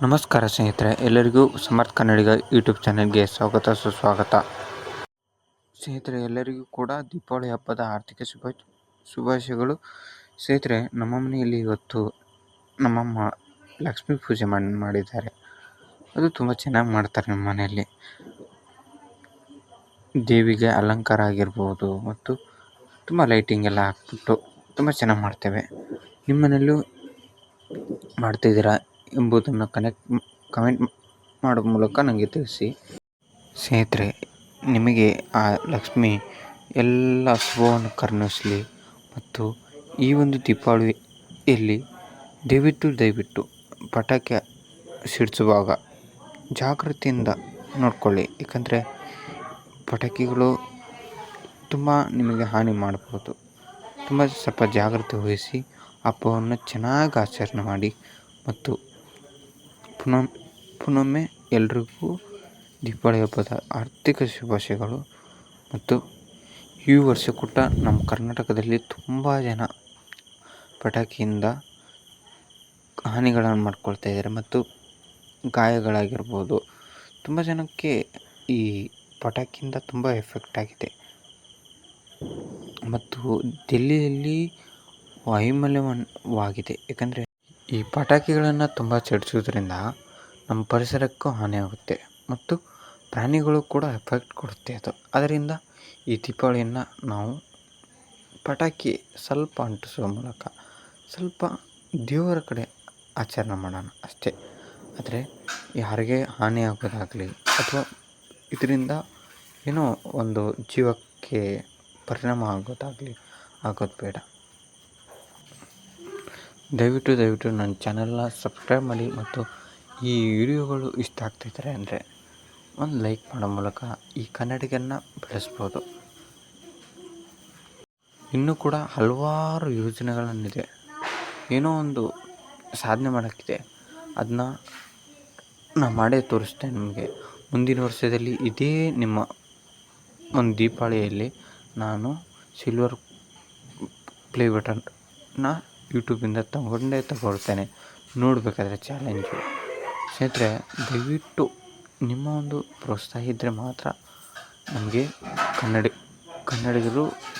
ನಮಸ್ಕಾರ ಸ್ನೇಹಿತರೆ, ಎಲ್ಲರಿಗೂ ಸಮರ್ಥ ಕನ್ನಡಿಗ ಯೂಟ್ಯೂಬ್ ಚಾನೆಲ್ಗೆ ಸ್ವಾಗತ ಸುಸ್ವಾಗತ. ಸ್ನೇಹಿತರೆ, ಎಲ್ಲರಿಗೂ ಕೂಡ ದೀಪಾವಳಿ ಹಬ್ಬದ ಆರ್ಥಿಕ ಶುಭಾಶಯಗಳು. ಸ್ನೇಹಿತರೆ, ನಮ್ಮ ಮನೆಯಲ್ಲಿ ಇವತ್ತು ನಮ್ಮಮ್ಮ ಲಕ್ಷ್ಮೀ ಪೂಜೆ ಮಾಡಿದ್ದಾರೆ. ಅದು ತುಂಬ ಚೆನ್ನಾಗಿ ಮಾಡ್ತಾರೆ. ನಮ್ಮ ಮನೆಯಲ್ಲಿ ದೇವಿಗೆ ಅಲಂಕಾರ ಆಗಿರ್ಬೋದು ಮತ್ತು ತುಂಬ ಲೈಟಿಂಗ್ ಎಲ್ಲ ಹಾಕ್ಬಿಟ್ಟು ತುಂಬ ಚೆನ್ನಾಗಿ ಮಾಡ್ತೇವೆ. ನಿಮ್ಮ ಮನೆಯಲ್ಲೂ ಮಾಡ್ತಿದ್ದೀರಾ ಎಂಬುದನ್ನು ಕಮೆಂಟ್ ಮಾಡೋ ಮೂಲಕ ನನಗೆ ತಿಳಿಸಿ. ಸ್ನೇಹಿತರೆ, ನಿಮಗೆ ಆ ಲಕ್ಷ್ಮಿ ಎಲ್ಲ ಶುಭವನ್ನು ಕರುಣಿಸಲಿ. ಮತ್ತು ಈ ಒಂದು ದೀಪಾವಳಿಯಲ್ಲಿ ದಯವಿಟ್ಟು ಪಟಾಕಿ ಸಿಡಿಸುವಾಗ ಜಾಗ್ರತೆಯಿಂದ ನೋಡಿಕೊಳ್ಳಿ. ಏಕೆಂದರೆ ಪಟಾಕಿಗಳು ತುಂಬ ನಿಮಗೆ ಹಾನಿ ಮಾಡ್ಬೋದು. ಸ್ವಲ್ಪ ಜಾಗ್ರತೆ ವಹಿಸಿ ಹಬ್ಬವನ್ನು ಚೆನ್ನಾಗಿ ಆಚರಣೆ ಮಾಡಿ. ಮತ್ತು ಪುನೊಮ್ಮೆ ಎಲ್ರಿಗೂ ದೀಪಾವಳಿ ಹಬ್ಬದ ಆರ್ಥಿಕ ಶುಭಾಶಯಗಳು. ಮತ್ತು ಈ ವರ್ಷ ಕೂಡ ನಮ್ಮ ಕರ್ನಾಟಕದಲ್ಲಿ ತುಂಬ ಜನ ಪಟಾಕಿಯಿಂದ ಹಾನಿಗಳನ್ನು ಮಾಡ್ಕೊಳ್ತಾ ಇದ್ದಾರೆ ಮತ್ತು ಗಾಯಗಳಾಗಿರ್ಬೋದು. ತುಂಬ ಜನಕ್ಕೆ ಈ ಪಟಾಕಿಯಿಂದ ತುಂಬ ಎಫೆಕ್ಟ್ ಆಗಿದೆ. ಮತ್ತು ದಿಲ್ಲಿಯಲ್ಲಿ ವಾಯುಮಾಲಿನ್ಯವಾಗಿದೆ. ಏಕೆಂದರೆ ಈ ಪಟಾಕಿಗಳನ್ನು ತುಂಬ ಸಿಡಿಸೋದ್ರಿಂದ ನಮ್ಮ ಪರಿಸರಕ್ಕೂ ಹಾನಿಯಾಗುತ್ತೆ ಮತ್ತು ಪ್ರಾಣಿಗಳು ಕೂಡ ಎಫೆಕ್ಟ್ ಕೊಡುತ್ತೆ. ಅದರಿಂದ ಈ ದೀಪಾವಳಿಯನ್ನು ನಾವು ಪಟಾಕಿ ಸ್ವಲ್ಪ ಅಂಟಿಸುವ ಮೂಲಕ ಸ್ವಲ್ಪ ದೇವರ ಕಡೆ ಆಚರಣೆ ಮಾಡೋಣ ಅಷ್ಟೇ. ಆದರೆ ಯಾರಿಗೆ ಹಾನಿಯಾಗೋದಾಗಲಿ ಅಥವಾ ಇದರಿಂದ ಏನೋ ಒಂದು ಜೀವಕ್ಕೆ ಪರಿಣಾಮ ಆಗೋದು ಬೇಡ. ದಯವಿಟ್ಟು ನನ್ನ ಚಾನಲ್ನ ಸಬ್ಸ್ಕ್ರೈಬ್ ಮಾಡಿ. ಮತ್ತು ಈ ವಿಡಿಯೋಗಳು ಇಷ್ಟ ಆಗ್ತಿದ್ದಾರೆ ಅಂದರೆ ಒಂದು ಲೈಕ್ ಮಾಡೋ ಮೂಲಕ ಈ ಕನ್ನಡಿಗರನ್ನ ಬೆಳೆಸ್ಬೋದು. ಇನ್ನೂ ಕೂಡ ಹಲವಾರು ಯೋಜನೆಗಳನ್ನಿದೆ. ಏನೋ ಒಂದು ಸಾಧನೆ ಮಾಡೋಕ್ಕಿದೆ, ಅದನ್ನ ನಾನು ಮಾಡೇ ತೋರಿಸ್ತೇನೆ ನಿಮಗೆ. ಮುಂದಿನ ವರ್ಷದಲ್ಲಿ ಇದೇ ನಿಮ್ಮ ಒಂದು ದೀಪಾವಳಿಯಲ್ಲಿ ನಾನು ಸಿಲ್ವರ್ ಪ್ಲೇ ಬಟನ್ನ ಯೂಟ್ಯೂಬಿಂದ ತಗೊಳ್ತೇನೆ. ನೋಡಬೇಕಾದ್ರೆ ಚಾಲೆಂಜು. ಸ್ನೇಹಿತರೆ, ದಯವಿಟ್ಟು ನಿಮ್ಮ ಒಂದು ಪ್ರೋತ್ಸಾಹ ಇದ್ದರೆ ಮಾತ್ರ ನಮಗೆ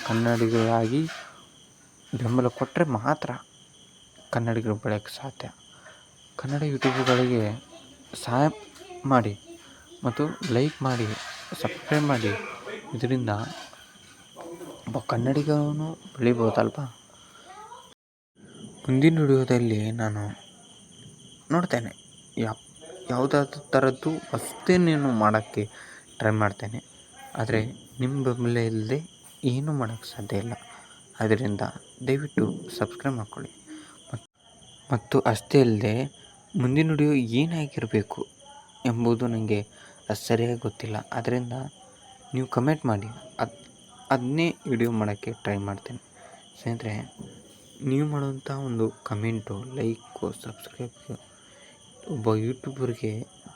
ಕನ್ನಡಿಗರಾಗಿ ಬೆಂಬಲ ಕೊಟ್ಟರೆ ಮಾತ್ರ ಕನ್ನಡಿಗರು ಬೆಳೆಯೋಕ್ಕೆ ಸಾಧ್ಯ. ಕನ್ನಡ ಯೂಟ್ಯೂಬ್ಗಳಿಗೆ ಸಹಾಯ ಮಾಡಿ ಮತ್ತು ಲೈಕ್ ಮಾಡಿ, ಸಬ್ಸ್ಕ್ರೈಬ್ ಮಾಡಿ. ಇದರಿಂದ ಒಬ್ಬ ಕನ್ನಡಿಗನು ಬೆಳಿಬೋದಲ್ವಾ. ಮುಂದಿನ ವಿಡಿಯೋದಲ್ಲಿ ನಾನು ನೋಡ್ತೇನೆ ಯಾವುದಾದ್ರೂ ಥರದ್ದು ಹೊಸದೇನೇನು ಮಾಡೋಕ್ಕೆ ಟ್ರೈ ಮಾಡ್ತೇನೆ. ಆದರೆ ನಿಮ್ಮ ಬೆಂಬಲ ಇಲ್ಲದೆ ಏನೂ ಮಾಡೋಕ್ಕೆ ಸಾಧ್ಯ ಇಲ್ಲ. ಆದ್ದರಿಂದ ದಯವಿಟ್ಟು ಸಬ್ಸ್ಕ್ರೈಬ್ ಮಾಡ್ಕೊಳ್ಳಿ. ಮತ್ತು ಅಷ್ಟೇ ಅಲ್ಲದೆ ಮುಂದಿನ ವಿಡಿಯೋ ಏನಾಗಿರಬೇಕು ಎಂಬುದು ನನಗೆ ಸರಿಯಾಗಿ ಗೊತ್ತಿಲ್ಲ. ಆದ್ದರಿಂದ ನೀವು ಕಮೆಂಟ್ ಮಾಡಿ, ಅದನ್ನೇ ವಿಡಿಯೋ ಮಾಡೋಕ್ಕೆ ಟ್ರೈ ಮಾಡ್ತೇನೆ. ಸ್ನೇಹಿತರೆ, ನೀವು ಮಾಡುವಂಥ ಒಂದು ಕಮೆಂಟು, ಲೈಕು, ಸಬ್ಸ್ಕ್ರೈಬು ಒಬ್ಬ ಯೂಟ್ಯೂಬರ್ಗೆ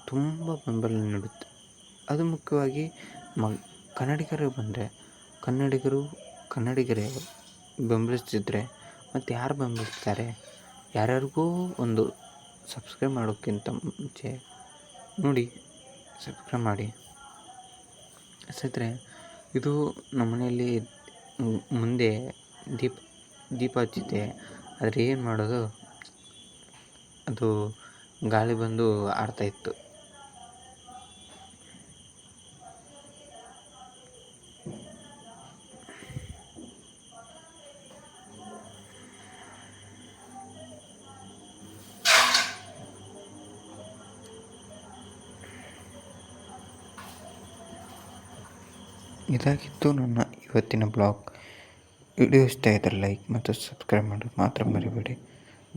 ತುಂಬ ಬೆಂಬಲ ನೀಡುತ್ತೆ. ಅದು ಮುಖ್ಯವಾಗಿ ಕನ್ನಡಿಗರಿಗೆ ಬಂದರೆ ಕನ್ನಡಿಗರೇ ಬೆಂಬಲಿಸ್ತಿದ್ರೆ ಮತ್ತು ಯಾರು ಬೆಂಬಲಿಸ್ತಾರೆ? ಯಾರ್ಯಾರಿಗೂ ಒಂದು ಸಬ್ಸ್ಕ್ರೈಬ್ ಮಾಡೋಕ್ಕಿಂತ ಮುಂಚೆ ನೋಡಿ ಸಬ್ಸ್ಕ್ರೈಬ್ ಮಾಡಿ. ಸ್ನೇಹಿತರೆ, ಇದು ನಮ್ಮ ಮನೆಯಲ್ಲಿ ಮುಂದೆ ದೀಪ ಹಚ್ಚಿದೆ. ಆದರೆ ಏನು ಮಾಡೋದು, ಅದು ಗಾಳಿ ಬಂದು ಆರ್ತಾಯಿತ್ತು. ಇದಾಗಿತ್ತು ನನ್ನ ಇವತ್ತಿನ ಬ್ಲಾಗ್. ವಿಡಿಯೋ ಇಷ್ಟ ಇದ್ದರೆ ಲೈಕ್ ಮತ್ತು ಸಬ್ಸ್ಕ್ರೈಬ್ ಮಾಡೋದು ಮಾತ್ರ ಮರಿಬೇಡಿ.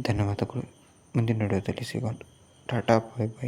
ಧನ್ಯವಾದಗಳು. ಮುಂದಿನ ವಿಡಿಯೋದಲ್ಲಿ ಸಿಗೋಣ. ಟಾಟಾ, ಬಾಯ್ ಬಾಯ್.